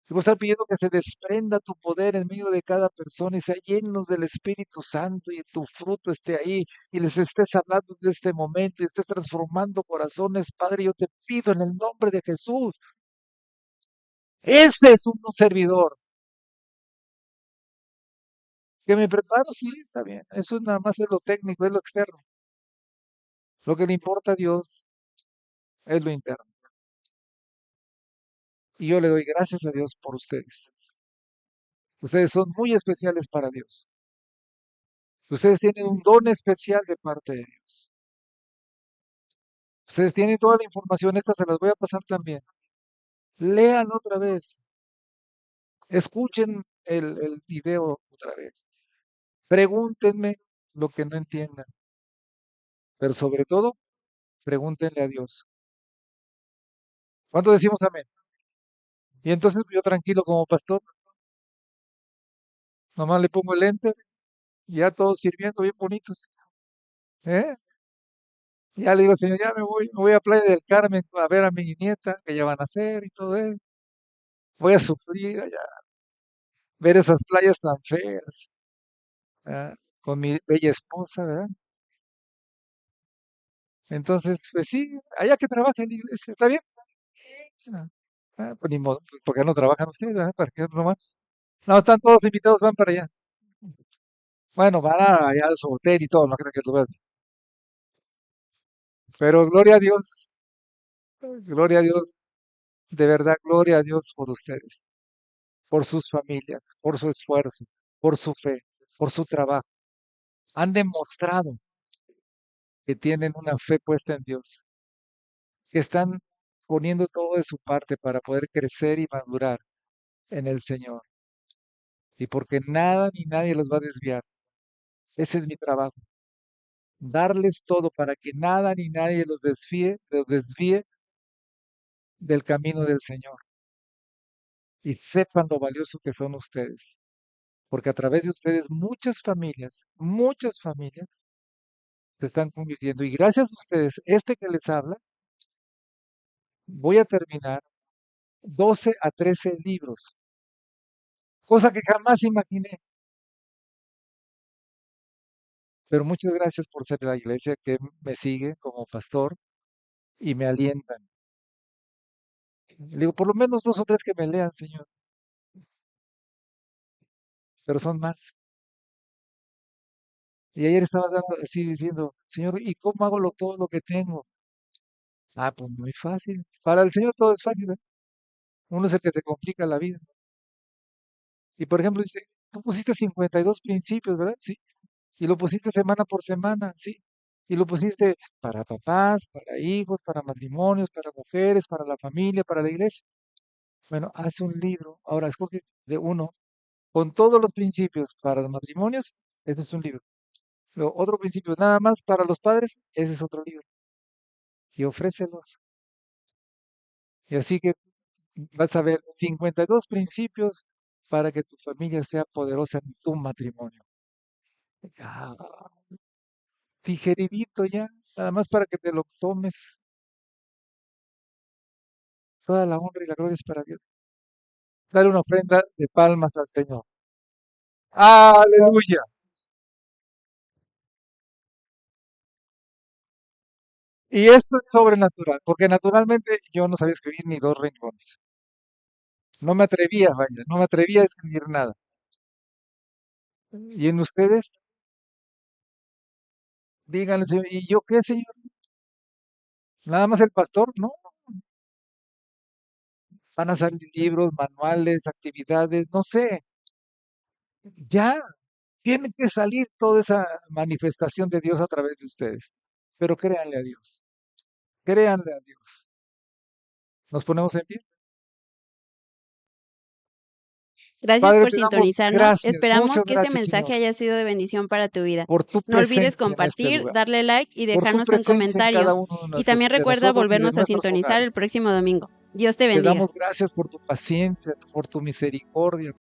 Te voy a estar pidiendo que se desprenda tu poder en medio de cada persona y sea llenos del Espíritu Santo y tu fruto esté ahí y les estés hablando de este momento y estés transformando corazones. Padre, yo te pido en el nombre de Jesús. Ese es un servidor. Que me preparo, sí, está bien. Eso nada más es lo técnico, es lo externo. Lo que le importa a Dios es lo interno. Y yo le doy gracias a Dios por ustedes. Ustedes son muy especiales para Dios. Ustedes tienen un don especial de parte de Dios. Ustedes tienen toda la información, esta se las voy a pasar también. Lean otra vez, escuchen el video otra vez, pregúntenme lo que no entiendan, pero sobre todo, pregúntenle a Dios. ¿Cuánto decimos amén? Y entonces yo tranquilo como pastor, nomás le pongo el enter, y ya todos sirviendo bien bonitos. ¿Eh? Ya le digo, Señor, ya me voy a Playa del Carmen a ver a mi nieta, que ya van a hacer y todo eso. Voy a sufrir allá, ver esas playas tan feas, ¿verdad? Con mi bella esposa, ¿verdad? Entonces, pues sí, allá que trabaja en la iglesia, ¿está bien? Ah, pues ni modo, pues, ¿por qué no trabajan ustedes, verdad? ¿Para qué no van? No, están todos invitados, van para allá. Bueno, van allá a su hotel y todo, no creo que lo vean. Pero gloria a Dios, de verdad, gloria a Dios por ustedes, por sus familias, por su esfuerzo, por su fe, por su trabajo. Han demostrado que tienen una fe puesta en Dios, que están poniendo todo de su parte para poder crecer y madurar en el Señor. Y porque nada ni nadie los va a desviar. Ese es mi trabajo, darles todo para que nada ni nadie los desvíe del camino del Señor y sepan lo valioso que son ustedes. Porque a través de ustedes muchas familias se están convirtiendo. Y gracias a ustedes, este que les habla, voy a terminar 12 a 13 libros, cosa que jamás imaginé. Pero muchas gracias por ser la iglesia que me sigue como pastor y me alientan. Le digo, por lo menos dos o tres que me lean, Señor, pero son más. Y ayer estaba dando así diciendo, Señor, ¿y cómo hago todo lo que tengo? Ah, pues muy fácil. Para el Señor todo es fácil, ¿eh? Uno es el que se complica la vida. Y por ejemplo, dice, tú pusiste 52 principios, ¿verdad? Sí. Y lo pusiste semana por semana, sí. Y lo pusiste para papás, para hijos, para matrimonios, para mujeres, para la familia, para la iglesia. Bueno, haz un libro. Ahora escoge de uno con todos los principios para los matrimonios. Ese es un libro. Luego, otro principio nada más para los padres. Ese es otro libro. Y ofrécelos. Y así que vas a ver 52 principios para que tu familia sea poderosa en tu matrimonio. Ah, digeridito ya, nada más para que te lo tomes. Toda la honra y la gloria es para Dios. Dale una ofrenda de palmas al Señor. Aleluya. Y esto es sobrenatural, porque naturalmente yo no sabía escribir ni dos renglones. No me atrevía, vaya, no me atrevía a escribir nada. Y en ustedes, díganle, Señor, ¿y yo qué, Señor? Nada más el pastor, ¿no? Van a salir libros, manuales, actividades, no sé. Ya tiene que salir toda esa manifestación de Dios a través de ustedes. Pero créanle a Dios, créanle a Dios. Nos ponemos en pie. Gracias Padre, por te damos sintonizarnos. gracias, Esperamos muchas que este gracias, Señor, mensaje haya sido de bendición para tu vida. por tu No olvides presencia en este compartir, lugar, darle like y por tu dejarnos un presencia en cada comentario. uno Y también de recuerda nosotros y de volvernos a nuestros sintonizar el hogares. próximo domingo. Dios te Te bendiga. damos gracias por tu paciencia, por tu misericordia,